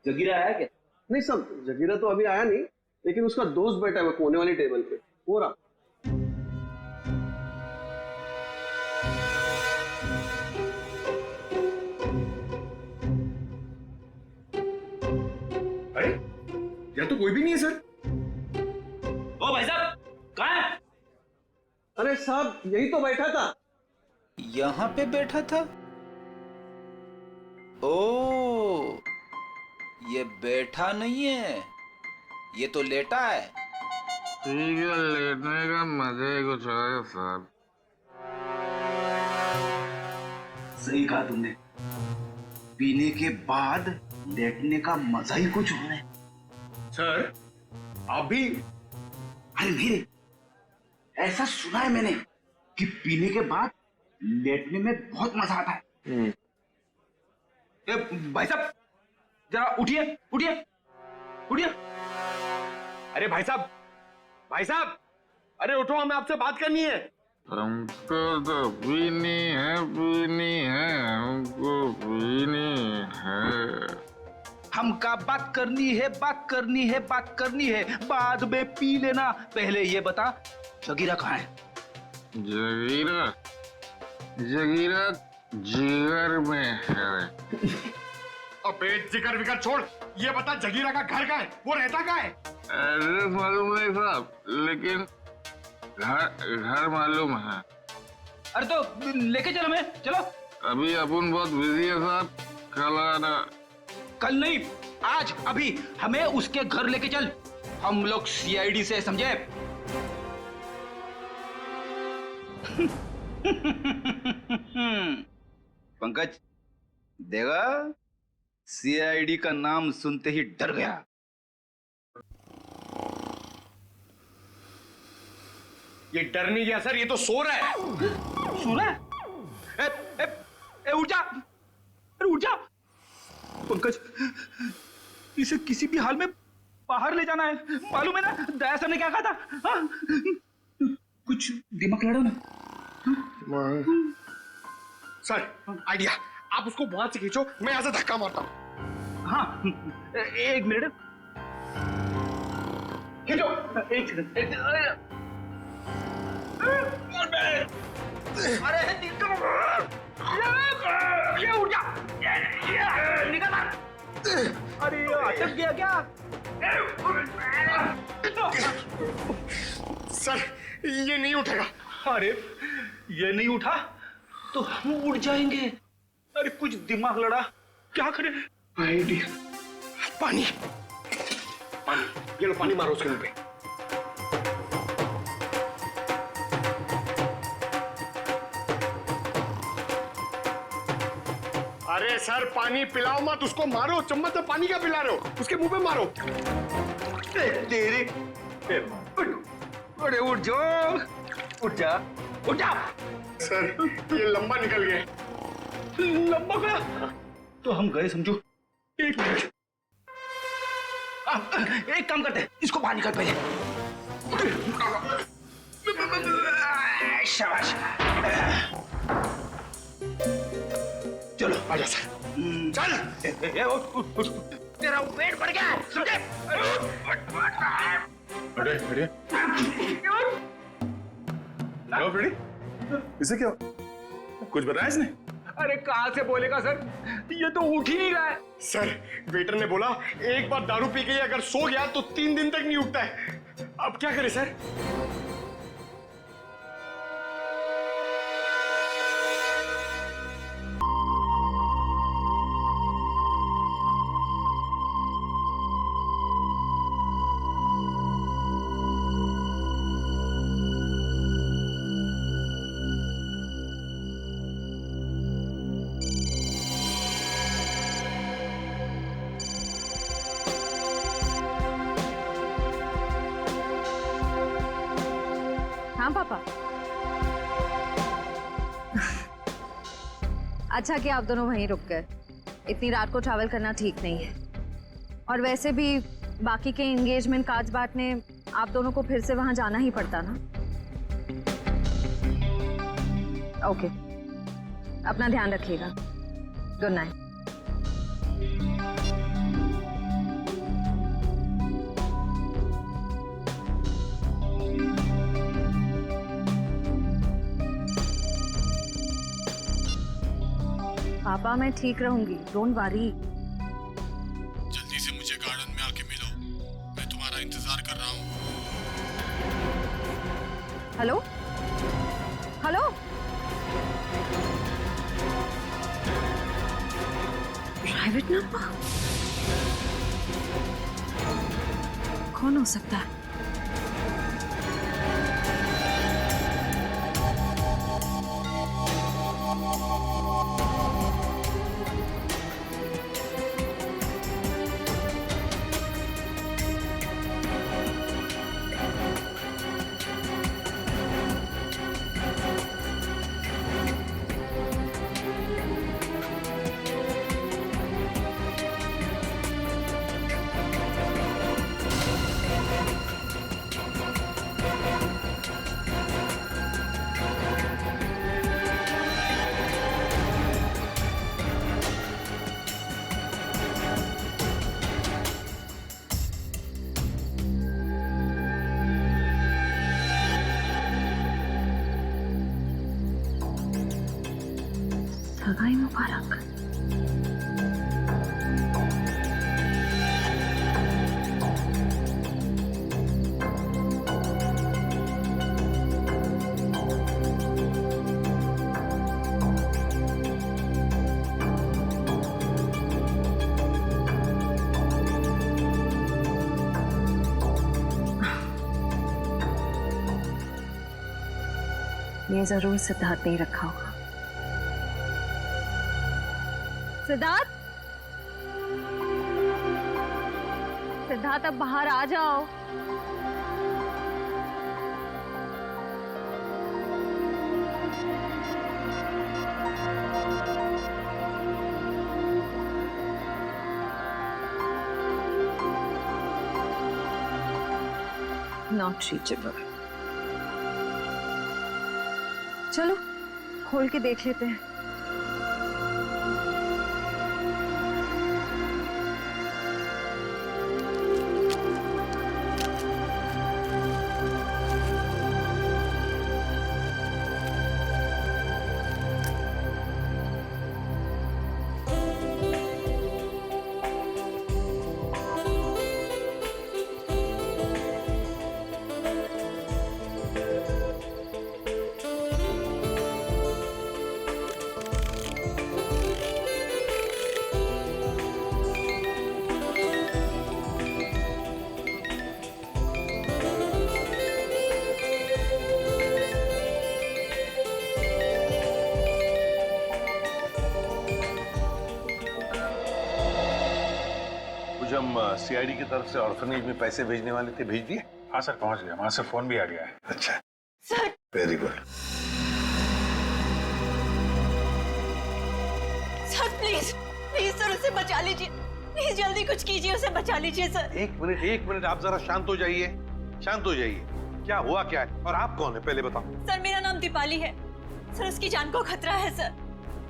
जगीरा आया क्या? नहीं सब, जगीरा तो अभी आया नहीं, लेकिन उसका दोस्त बैठा है कोने वाली टेबल पे, वो रहा। अरे यहाँ तो कोई भी नहीं है सर। ओ भाई साहब, कहाँ है? अरे साहब यही तो बैठा था। यहाँ पे बैठा था? ओ, ये बैठा नहीं है, ये तो लेटा है। ठीक है, लेटने का मजा ही कुछ है साहब। सही कहा तुमने, पीने के बाद लेटने का मजा ही कुछ और है। सर आप भी? अरे नहीं, ऐसा सुना है मैंने कि पीने के बाद लेटने में बहुत मजा आता है। ए, भाई साहब जरा उठिए उठिए उठिए। अरे भाई साहब, भाई साहब, अरे उठो, हमें आपसे बात करनी है। हमको तो पीनी है, हमको पीनी है। हमका बात करनी है, बात करनी है, बात करनी है, बाद में पी लेना। पहले ये बता, जगीरा कहाँ है? जगीरा, जगीरा जिगर में है। अबे जिगर विगर छोड़, ये बता जगीरा का घर कहाँ है, वो रहता कहाँ है? एड्रेस मालूम नहीं साहब, लेकिन घर मालूम है। अरे तो लेके चलो, हमें चलो। अभी अपन बहुत बिजी है साहब, कल आना। कल नहीं, आज, अभी हमें उसके घर लेके चल। हम लोग सीआईडी से, समझे? पंकज देखा, सीआईडी का नाम सुनते ही डर गया। ये डर नहीं गया सर, ये तो सो रहा है। सो रहा है? उठ जा, अरे उठ जा। पंकज, इसे किसी भी हाल में बाहर ले जाना है, मालूम है ना दया सर ने क्या कहा था? हाँ? कुछ दिमाग लड़ा ना। सर आइडिया, आप उसको वहां से खींचो, मैं यहाँ से धक्का मारता हूँ। हाँ, एक मिनट, खींचो। एक सेकंड, अरे ये उठ जा, निकल। अरे अटक गया क्या? सर ये नहीं उठेगा। अरे ये नहीं उठा तो हम उड़ जाएंगे। अरे कुछ दिमाग लड़ा, क्या करें? आइडिया, पानी पानी, ये लो पानी मारो उसके मुंह पे। अरे सर पानी पिलाओ मत उसको, मारो, चम्मच में पानी क्या पिला रहे हो, उसके मुंह पे मारो। तेरी, अरे उठ जाओ, उठ जा, उठ जा। सर ये लंबा निकल गया। लंबा गया तो हम गए समझो। एक मिनट, एक काम करते हैं, इसको बाहर निकल पहले। शाबाश, चलो आजा सर, चल। तेरा पेट भर गया, समझे? अरे अरे फ्रेडी, इसे क्या कुछ बताया इसने? अरे कहाँ से बोलेगा सर, ये तो उठ ही नहीं रहा है। सर वेटर ने बोला एक बार दारू पी के अगर सो गया तो 3 दिन तक नहीं उठता है। अब क्या करें सर? हाँ पापा। अच्छा कि आप दोनों वहीं रुक गए, इतनी रात को ट्रैवल करना ठीक नहीं है। और वैसे भी बाकी के एंगेजमेंट कार्ड्स बांटने आप दोनों को फिर से वहां जाना ही पड़ता ना। ओके, अपना ध्यान रखिएगा। Good night. पापा मैं ठीक रहूंगी, डोंट वरी। जल्दी से मुझे गार्डन में आके मिलो, मैं तुम्हारा इंतजार कर रहा हूँ। हेलो हेलो, प्राइवेट नंबर कौन हो सकता है? सगाई मुबारक। ये जरूर सिद्धार्थ ने रखा होगा। सिद्धार्थ, सिद्धार्थ अब बाहर आ जाओ। Not reachable. चलो खोल के देख लेते हैं। हम सीआईडी की तरफ से ऑर्फनेज में पैसे भेजने वाले थे, भेज दिए? हाँ सर, पहुंच गया, वहां से फोन भी आ गया है। अच्छा sir, very good. Sir please please sir उसे बचा लीजिए, प्लीज जल्दी कुछ कीजिए, उसे बचा लीजिए सर। एक मिनट, आप जरा शांत हो जाइए, शांत हो जाइए। क्या हुआ क्या है और आप कौन है पहले बताओ। सर मेरा नाम दीपाली है सर, उसकी जान को खतरा है सर,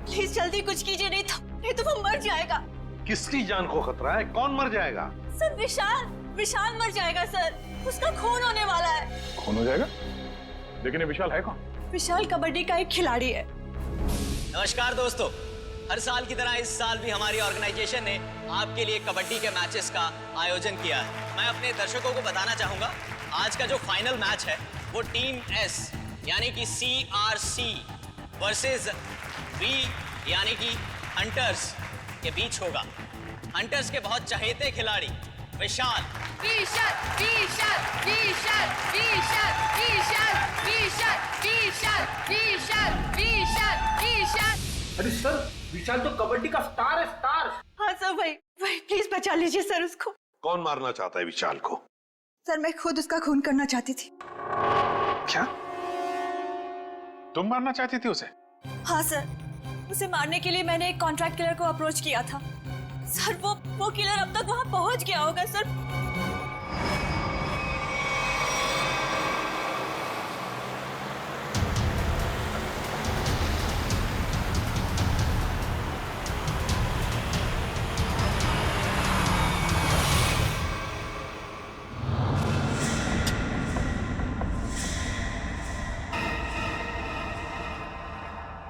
प्लीज जल्दी कुछ कीजिए, नहीं तो वो मर जाएगा। किसकी जान को खतरा है? कौन मर जाएगा? सर विशाल मर जाएगा सर, उसका खून होने वाला है। खून हो जाएगा? लेकिन ये विशाल है कौन? विशाल कबड्डी का एक खिलाड़ी है। नमस्कार दोस्तों, हर साल की तरह इस साल भी हमारी ऑर्गेनाइजेशन ने आपके लिए कबड्डी के मैचेस का आयोजन किया है। मैं अपने दर्शकों को बताना चाहूंगा, आज का जो फाइनल मैच है वो टीम एस यानी कि CRC वर्सेस V यानी कि हंटर्स के बीच होगा। हंटर्स के बहुत चहेते खिलाड़ी विशाल अरे सर, विशाल तो कबड्डी का स्टार है, स्टार। हाँ सर, वही प्लीज बचा लीजिए सर उसको। कौन मारना चाहता है विशाल को? सर मैं खुद उसका खून करना चाहती थी। क्या तुम मारना चाहती थी उसे? हाँ सर, उसे मारने के लिए मैंने एक कॉन्ट्रैक्ट किलर को अप्रोच किया था सर। वो किलर अब तक वहां पहुंच गया होगा सर।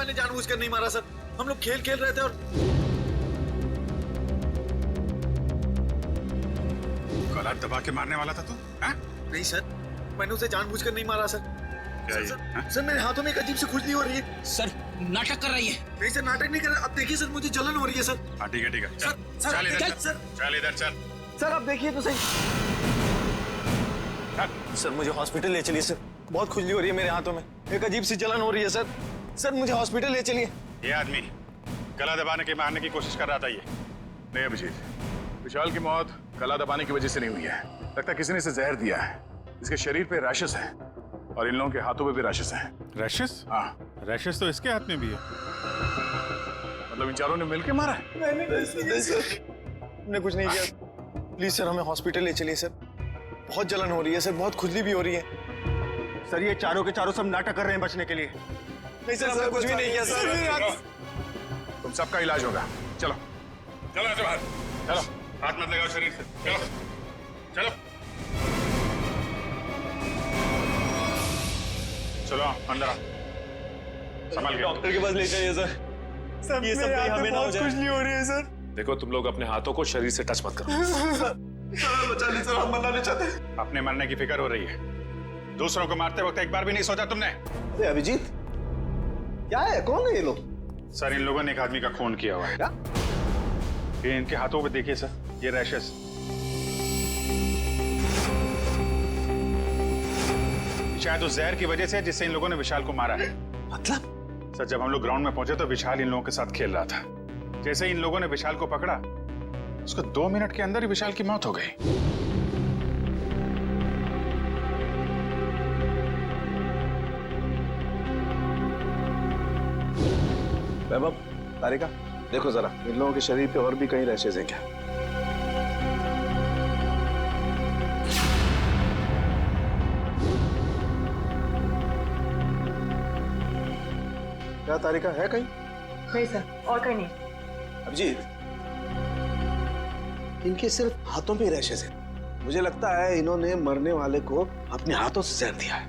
मैंने जानबूझकर नहीं मारा सर, हम लोग खेल खेल रहे थे और गला दबा के मारने वाला था तू? नहीं सर, मैंने उसे जानबूझकर नहीं मारा सर। सर मेरे हाथों में एक अजीब सी खुजली हो रही है। सर नाटक कर रही है। नहीं सर नाटक नहीं कर रहा, अब देखिए सर मुझे जलन हो रही है सर। हाँ ठीक है चल इधर चल। सर अब देखिए तो सही। सर मुझे हॉस्पिटल ले चलिए सर, बहुत खुजली हो रही है मेरे हाथों में, एक अजीब सी जलन हो रही है सर। सर मुझे हॉस्पिटल ले चलिए। ये आदमी गला दबाने के मारने की कोशिश कर रहा था। ये नहीं अभिजीत, विशाल की मौत गला दबाने की वजह से नहीं हुई है। लगता है किसी ने इसे जहर दिया है। इसके शरीर पे रैशेस हैं और इन लोगों के हाथों पे भी रैशेस हैं। रैशेस? हाँ रैशेस तो इसके हाथ में भी है। मतलब इन चारों ने मिलकर मारा है? नहीं सर, हमने कुछ नहीं किया। प्लीज सर हमें हॉस्पिटल ले चलिए सर, बहुत जलन हो रही है सर, बहुत खुजली भी हो रही है। सर ये चारों के चारों सब नाटक कर रहे हैं बचने के लिए। नहीं सर हमने कुछ भी नहीं किया सर। तुम सबका इलाज होगा। चलो चलो ऐसे बाहर चलो, हाथ मत लगाओ शरीर से। चलो चलो चलो अंदर आ। संभाल के डॉक्टर के पास ले जाइए सर। सर ये सब हमें ना हो जाए। खुजली हो रही है सर। देखो तुम लोग अपने हाथों को शरीर से टच मत करो। सर बचा लीजिए सर, हम मरना नहीं चाहते। अपने मरने की फिक्र हो रही है, दूसरों को मारते वक्त एक बार भी नहीं सोचा तुमने? अरे अभिजीत क्या है, कौन है ये लोग? सर इन लोगों ने एक आदमी का खून किया हुआ है। क्या? ये इनके हाथों पे देखिए सर, ये रैशेस। शायद उस जहर की वजह से जिससे इन लोगों ने विशाल को मारा है। मतलब? सर जब हम लोग ग्राउंड में पहुंचे तो विशाल इन लोगों के साथ खेल रहा था। जैसे ही इन लोगों ने विशाल को पकड़ा, उसको 2 मिनट के अंदर ही विशाल की मौत हो गई। वैभव, तारिका देखो जरा, इन लोगों के शरीर पे और भी कहीं रैशेज हैं क्या? क्या तारिका है कहीं? नहीं सर, और कहीं नहीं। अभिजीत, इनके सिर्फ हाथों पे रैशेज हैं। मुझे लगता है इन्होंने मरने वाले को अपने हाथों से जहर दिया है।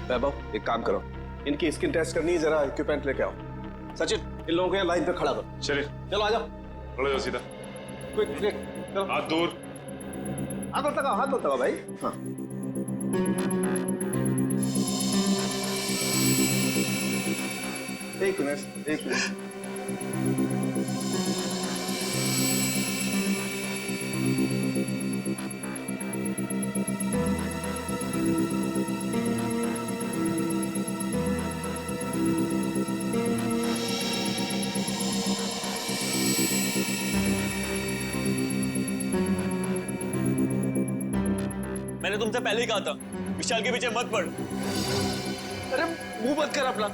वैभव एक काम करो, इनकी स्किन टेस्ट करनी है, जरा इक्विपमेंट लेके आओ। सचिन इन लोगों को यहाँ लाइन पे खड़ा करो। चलिए चलो आ जाओ। खड़े जाओ सीधा। क्विक क्विक चलो। हाथ दूर। हाथ मत लगाओ, हाथ मत लगाओ भाई। हाँ एक मिनट, एक मिनट। मैंने तुमसे पहले ही कहा था विशाल के पीछे मत पड़। अरे मुंह मत कर अपना,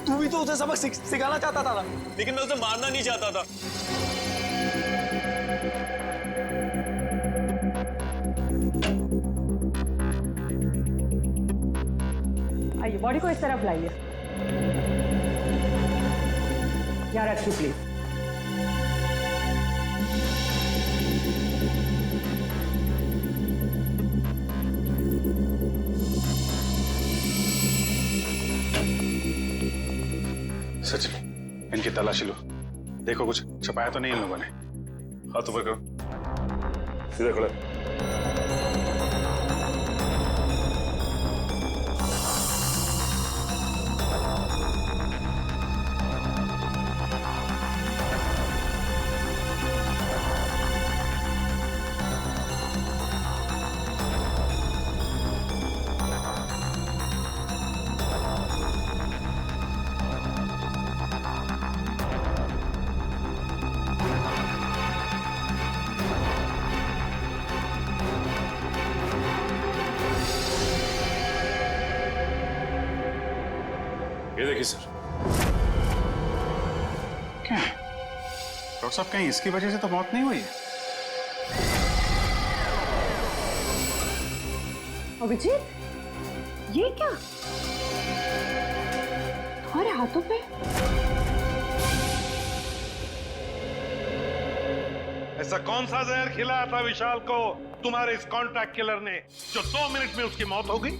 तू भी तो उसे सबक सिखाना चाहता था ना। लेकिन मैं उसे मारना नहीं चाहता था। आइए बॉडी को इस तरफ लाइए। यहाँ रखिए प्लीज। सचिन इनकी तलाशी लो, देखो कुछ छुपाया तो नहीं इन लोगों ने। हाथ ऊपर करो, सीधे खड़े। ये देखिए सर। क्या डॉक्टर साहब, कहीं इसकी वजह से तो मौत नहीं हुई है? अभिजीत ये क्या तुम्हारे हाथों पे? ऐसा कौन सा जहर खिलाया था विशाल को तुम्हारे इस कॉन्ट्रैक्ट किलर ने जो 2 मिनट में उसकी मौत हो गई?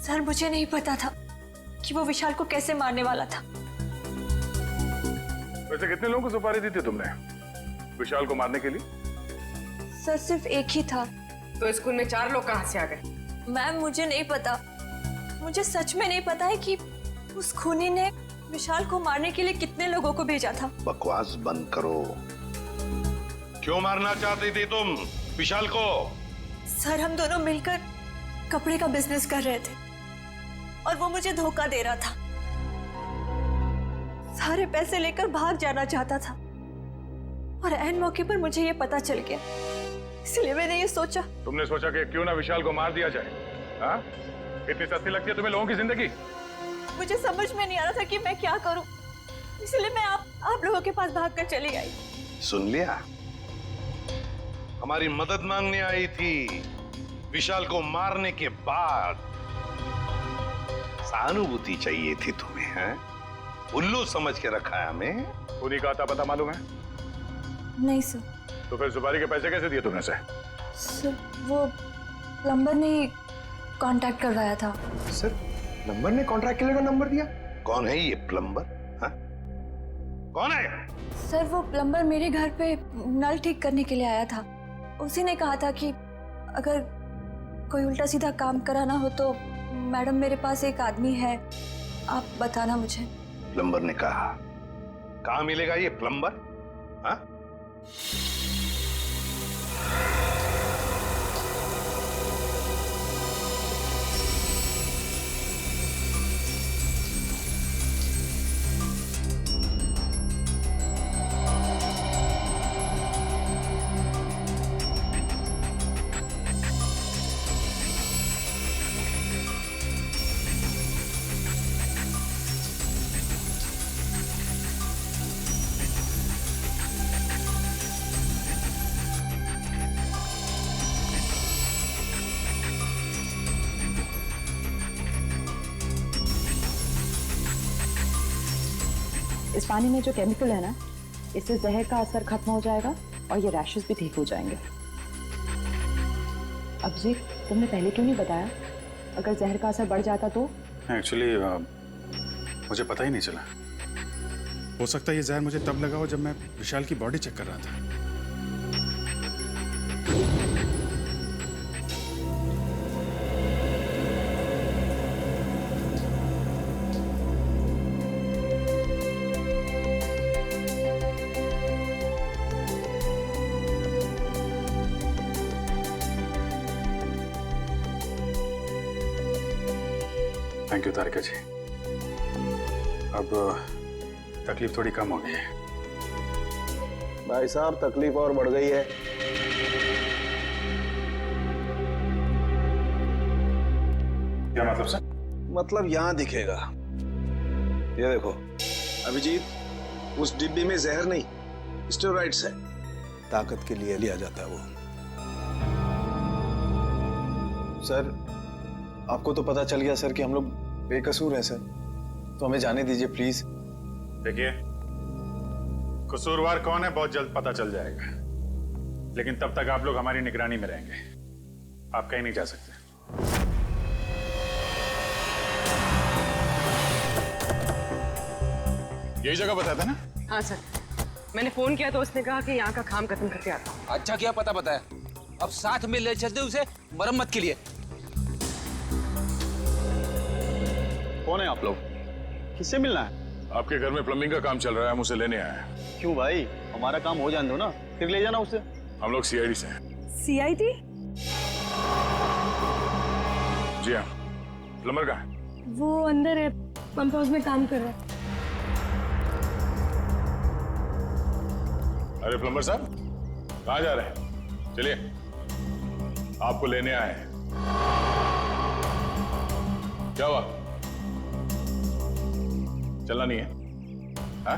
सर मुझे नहीं पता था कि वो विशाल को कैसे मारने वाला था। वैसे कितने लोगों को सुपारी दी थी तुमने विशाल को मारने के लिए? सर सिर्फ एक ही था। तो स्कूल में 4 लोग कहाँ से आ गए? मैम मुझे नहीं पता, मुझे सच में नहीं पता है कि उस खूनी ने विशाल को मारने के लिए कितने लोगों को भेजा था। बकवास बंद करो। क्यों मारना चाहती थी तुम विशाल को? सर हम दोनों मिलकर कपड़े का बिजनेस कर रहे थे और वो मुझे धोखा दे रहा था। सारे पैसे लेकर भाग जाना चाहता था और ऐन मौके पर मुझे ये पता चल गया, इसलिए मैंने ये सोचा। तुमने सोचा कि क्यों ना विशाल को मार दिया जाए? हाँ? इतनी सस्ती लगती है तुम्हें लोगों की जिंदगी? मुझे समझ में नहीं आ रहा था कि मैं क्या करूं, इसलिए मैं आप लोगों के पास भागकर चली आई। सुन लिया, हमारी मदद मांगने आई थी विशाल को मारने के बाद। सहानुभूति चाहिए थी तुम्हें, हैं? उल्लू समझ के रखा है हमें। उन्हीं का आता पता मालूम है? नहीं सर। तो फिर सुपारी के पैसे कैसे दिए तुमने से? सर वो प्लम्बर ने कांटेक्ट करवाया था। सर प्लम्बर ने कॉन्ट्रैक्ट किलर का नंबर दिया? कौन है ये प्लम्बर? हाँ? कौन है? सर वो प्लम्बर मेरे घर पे नल ठीक करने के लिए आया था। उसी ने कहा था कि अगर कोई उल्टा सीधा काम कराना हो तो मैडम मेरे पास एक आदमी है, आप बताना मुझे। प्लम्बर ने कहा? कहाँ मिलेगा ये प्लम्बर? हाँ? इस पानी में जो केमिकल है ना, इससे जहर का असर खत्म हो जाएगा और ये रैशेस भी ठीक हो जाएंगे। अभिजीत, तुमने पहले क्यों नहीं बताया? अगर जहर का असर बढ़ जाता तो? एक्चुअली मुझे पता ही नहीं चला। हो सकता है ये जहर मुझे तब लगा हो जब मैं विशाल की बॉडी चेक कर रहा था। थैंक यू तारिका जी। अब तकलीफ थोड़ी कम हो गई है। भाई साहब तकलीफ और बढ़ गई है। क्या मतलब सर? मतलब यहां दिखेगा। ये देखो अभिजीत, उस डिब्बी में जहर नहीं, स्टेरॉइड्स है। ताकत के लिए लिया जाता है वो। सर आपको तो पता चल गया सर कि हम लोग बेकसूर हैं सर, तो हमें जाने दीजिए प्लीज। देखिए, कसूरवार कौन है बहुत जल्द पता चल जाएगा, लेकिन तब तक आप लोग हमारी निगरानी में रहेंगे। आप कहीं नहीं जा सकते। यही जगह बताया था ना? हाँ सर, मैंने फोन किया तो उसने कहा कि यहाँ का काम खत्म करके आता हूँ। अच्छा किया पता बताया, अब साथ में ले चलते उसे मरम्मत के लिए। कौन है आप लोग? किससे मिलना है? आपके घर में प्लम्बिंग का काम चल रहा है, हम उसे लेने आए हैं। क्यों भाई, हमारा काम हो जाने दो ना, फिर ले जाना उसे। हम लोग सीआईडी से हैं। सीआईडी? जी हाँ। प्लम्बर कहाँ है? वो अंदर है, पंप हाउस में काम कर रहा है। अरे प्लम्बर साहब, कहाँ जा रहे हैं? चलिए, आपको लेने आए हैं। क्या हुआ? चलना नहीं है? हाँ?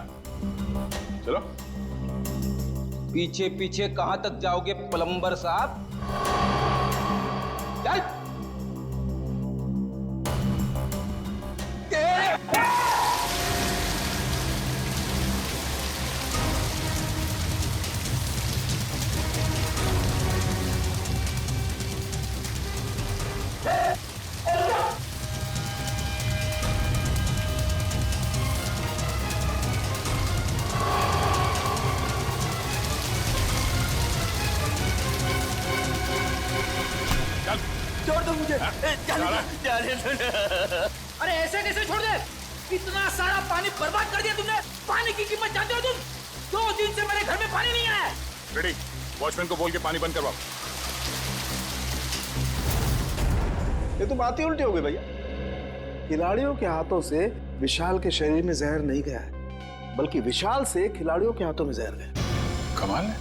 चलो। पीछे पीछे कहां तक जाओगे प्लम्बर साहब? चल। छोड़ दो मुझे। जाने दो ना। अरे ऐसे कैसे छोड़ दे? इतना सारा पानी बर्बाद कर दिया तुमने। पानी की कीमत जानते हो तुम? 2 दिन से मेरे घर में पानी नहीं आया। रेडी, वॉचमैन को बोल के पानी बंद करवाओ। ये तो बात ही उल्टी हो गई भैया। खिलाड़ियों के हाथों से विशाल के शरीर में जहर नहीं गया है, बल्कि विशाल से खिलाड़ियों के हाथों में जहर गया। कमाल है,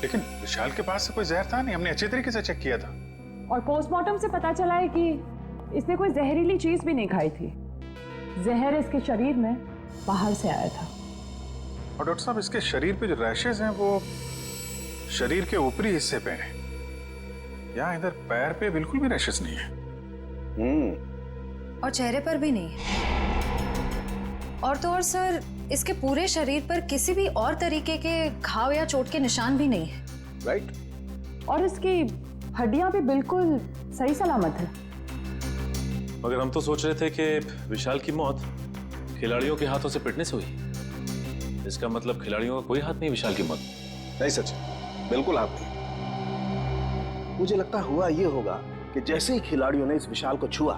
लेकिन विशाल के पास से कोई जहर था नहीं, हमने अच्छे तरीके से चेक किया था। और पोस्टमार्टम से पता चला है कि इसने कोई जहरीली चीज भी नहीं खाई थी। जहर इसके शरीर में बाहर से आया था। और डॉक्टर साहब, इसके शरीर पे जो रैशेज हैं वो शरीर के ऊपरी हिस्से पे हैं। यहाँ इधर पैर पे बिल्कुल भी रैशेज नहीं है। और चेहरे पर भी नहीं। और तो और सर, इसके पूरे शरीर पर किसी भी और तरीके के घाव या चोट के निशान भी नहीं है। राइट। और इसकी हड्डियां भी बिल्कुल सही सलामत है। मगर हम तो सोच रहे थे कि विशाल की मौत खिलाड़ियों के हाथों से पिटने से हुई। इसका मतलब खिलाड़ियों का कोई हाथ नहीं विशाल की मौत। नहीं सच, बिल्कुल हाथ नहीं। मुझे लगता हुआ ये होगा कि जैसे ही खिलाड़ियों ने इस विशाल को छुआ,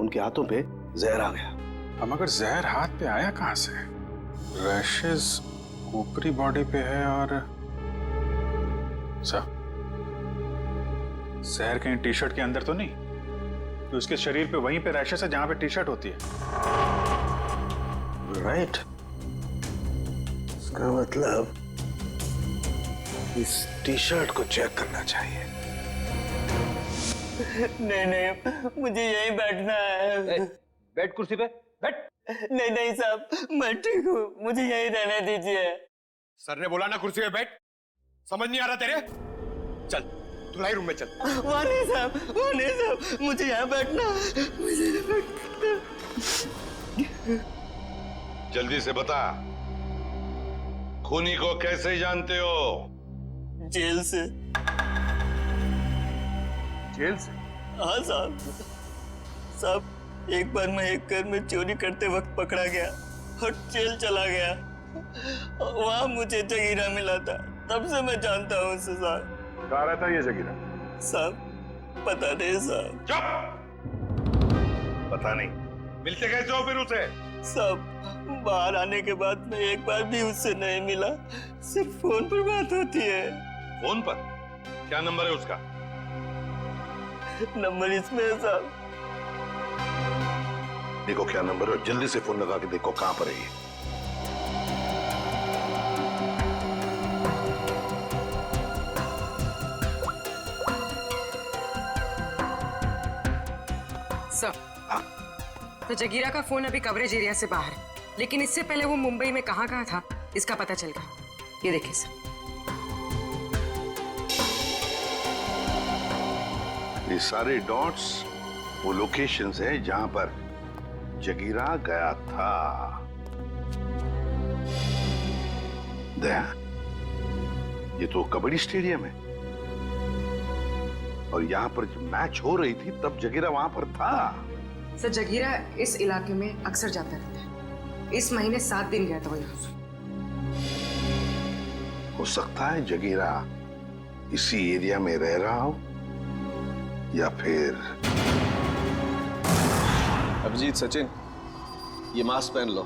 उनके हाथों पे जहर आ गया। अब मगर जहर हाथ पे आया कहां से? रैशेज ऊपरी बॉडी पे है और जहर कहीं टी शर्ट के अंदर तो नहीं? तो उसके शरीर पे वहीं पे रैशेज है जहां पे टी शर्ट होती है। राइट। इसका मतलब इस टी शर्ट को चेक करना चाहिए। नहीं, मुझे यहीं बैठना है। बैठ कुर्सी पे, बैठ। नहीं साहब, मैं ठीक हूँ, मुझे यहीं रहने दीजिए। सर ने बोला ना कुर्सी पे बैठ। समझ नहीं आ रहा तेरे? चल धुलाई रूम में चल। वहाँ नहीं साहब, मुझे यहाँ बैठना है, मुझे यहाँ बैठना। जल्दी से बता, खूनी को कैसे जानते हो? जेल से। जेल से? हाँ साहब, एक बार मैं एक घर में चोरी करते वक्त पकड़ा गया और जेल चला गया। वहाँ मुझे जगीरा मिला था, तब से मैं जानता हूँ उसे साहब। कहाँ रहता है ये जगीरा? साहब पता नहीं साहब। चुप! पता नहीं? मिलते कैसे हो फिर उसे? साहब बाहर आने के बाद मैं एक बार भी उससे नहीं मिला, सिर्फ फोन पर बात होती है। फोन पर? क्या नंबर है उसका? नंबर इसमें है साहब। देखो क्या नंबर है, जल्दी से फोन लगा के देखो कहां पर है ये। सर, तो जगीरा का फोन अभी कवरेज एरिया से बाहर है, लेकिन इससे पहले वो मुंबई में कहाँ था इसका पता चल गया। ये देखिए सर। ये सारे डॉट्स वो लोकेशंस हैं जहां पर जगीरा गया था। दया, ये तो कबड्डी स्टेडियम है और यहाँ पर जब मैच हो रही थी तब जगीरा वहां पर था। सर जगीरा इस इलाके में अक्सर जाता रहता है। इस महीने 7 दिन गया था वो यहाँ से। हो सकता है जगीरा इसी एरिया में रह रहा हो या फिर। अभिजीत, सचिन, ये मास्क पहन लो।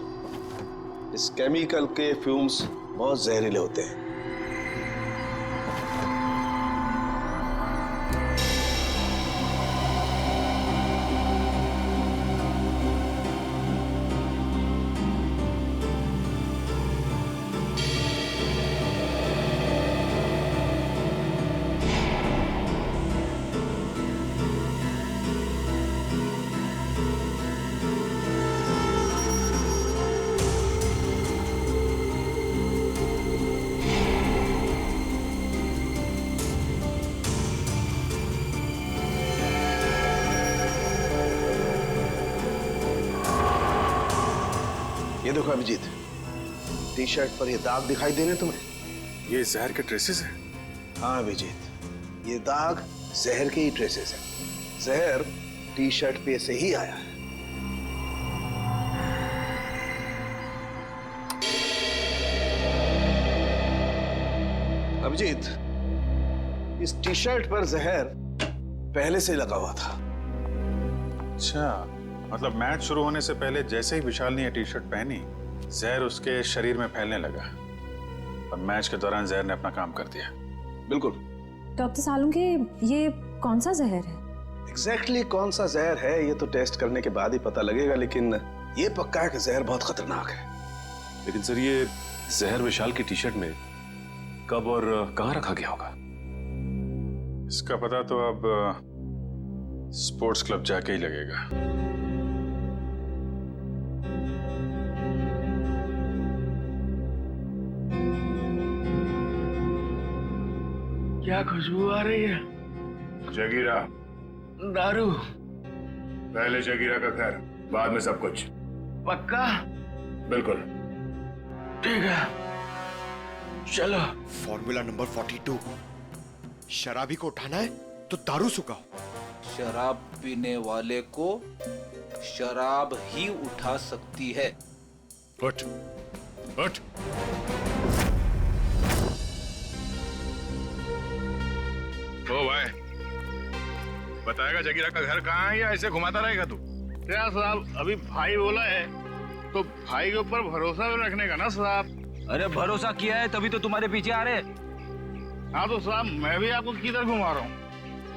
इस केमिकल के फ्यूम्स बहुत जहरीले होते हैं। ये देखो अभिजीत, टी शर्ट पर ये दाग दिखाई दे रहे हैं तुम्हें? ये जहर के ट्रेसेस हैं? हाँ अभिजीत, ये दाग जहर के ही ट्रेसेस हैं। जहर टी शर्ट पे से ही आया है। अभिजीत, इस टी शर्ट पर जहर पहले से लगा हुआ था। अच्छा, मतलब मैच शुरू होने से पहले जैसे ही विशाल ने ये टी शर्ट पहनी, जहर उसके शरीर में फैलने लगा और मैच के दौरान जहर ने अपना काम कर दिया। बिल्कुल। डॉक्टर सालुंके, ये कौन सा जहर है? एग्जैक्टली कौन सा जहर है ये तो टेस्ट करने के बाद ही पता लगेगा, लेकिन ये पक्का है कि जहर बहुत खतरनाक है। लेकिन सर, ये जहर विशाल की टी शर्ट में कब और कहां रखा गया होगा? इसका पता तो अब स्पोर्ट्स क्लब जाके ही लगेगा। क्या खुशबू आ रही है? जगीरा। दारू। पहले जगीरा का घर, बाद में सब कुछ। पक्का? बिल्कुल। ठीक है, चलो। फॉर्मूला नंबर 42, शराबी को उठाना है तो दारू सुखाओ। शराब पीने वाले को शराब ही उठा सकती है। उठ, उठ। ओ भाई, बताएगा जगीरा का घर कहाँ है या ऐसे घुमाता रहेगा तू? क्या साहब, अभी भाई बोला है तो भाई के ऊपर भरोसा भी रखने का ना साहब। अरे भरोसा किया है तभी तो तुम्हारे पीछे आ रहे। हाँ तो साहब, मैं भी आपको किधर घुमा रहा हूँ?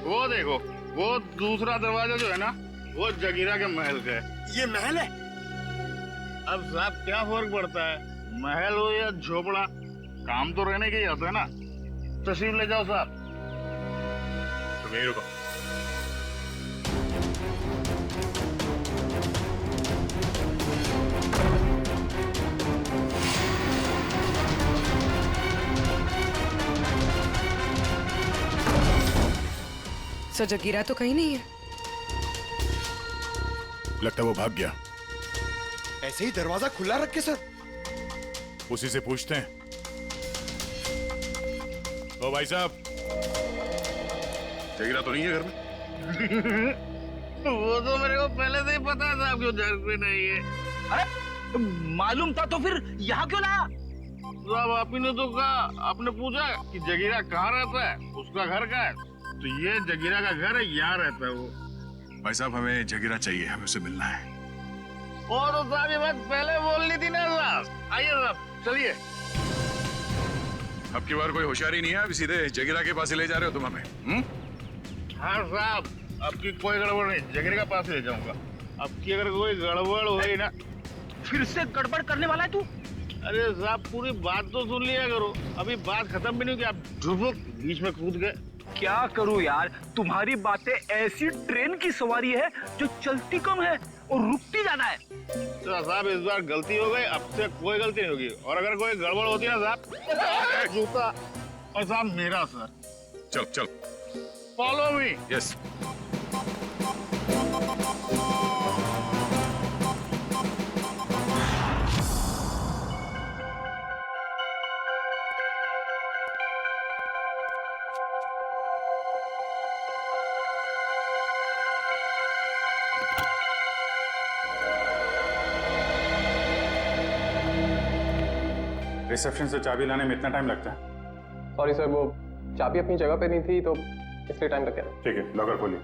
वो देखो, वो दूसरा दरवाजा जो है ना, वो जगीरा के महल का है। ये महल है? अब साहब क्या फर्क पड़ता है, महल हो या झोपड़ा, काम तो रहने के ही होता है ना। तशरीफ ले जाओ साहब। तुम यहीं रुको। सर, जगीरा तो कहीं नहीं है। लगता है वो भाग गया। ऐसे ही दरवाजा खुला रख के सर? उसी से पूछते हैं। ओ भाई साहब, जगीरा तो नहीं है घर में? वो तो मेरे को पहले से ही पता था आपको घर पे नहीं है। अरे मालूम था तो फिर यहाँ क्यों लाया? साहब आप ही ने तो कहा, आपने पूछा कि जगीरा कहाँ रहता है, उसका घर कहाँ है, तो ये जगीरा का घर है, यहाँ रहता है वो। भाई साहब, हमें जगीरा चाहिए, हमें उससे मिलना है। और तो साहब ये बात पहले बोलनी थी ना साहब। आइए साहब, चलिए। अब की बार कोई होशियारी नहीं है, अभी सीधे जगीरा के पास ही ले जा रहे हो तुम हमें? हाँ साहब, अब की कोई गड़बड़ नहीं, जगीरा के पास ले जाऊंगा। अब की अगर कोई गड़बड़ हुई ना। फिर से गड़बड़ करने वाला है तू? अरे साहब, पूरी बात तो सुन लिया करो, अभी बात खत्म भी नहीं हुई, आप झुक बीच में कूद गए। क्या करूं यार, तुम्हारी बातें ऐसी ट्रेन की सवारी है जो चलती कम है और रुकती ज्यादा है। तो साहब इस बार गलती हो गई, अब से कोई गलती नहीं होगी, और अगर कोई गड़बड़ होती है ना साहब, जूता और साहब मेरा सर। चल चल, फॉलो मी। यस। रिसेप्शन से चाबी लाने में इतना टाइम लगता है? सॉरी सर, वो चाबी अपनी जगह पे नहीं थी तो इसलिए टाइम लग गया। ठीक है, लॉकर खोलिए।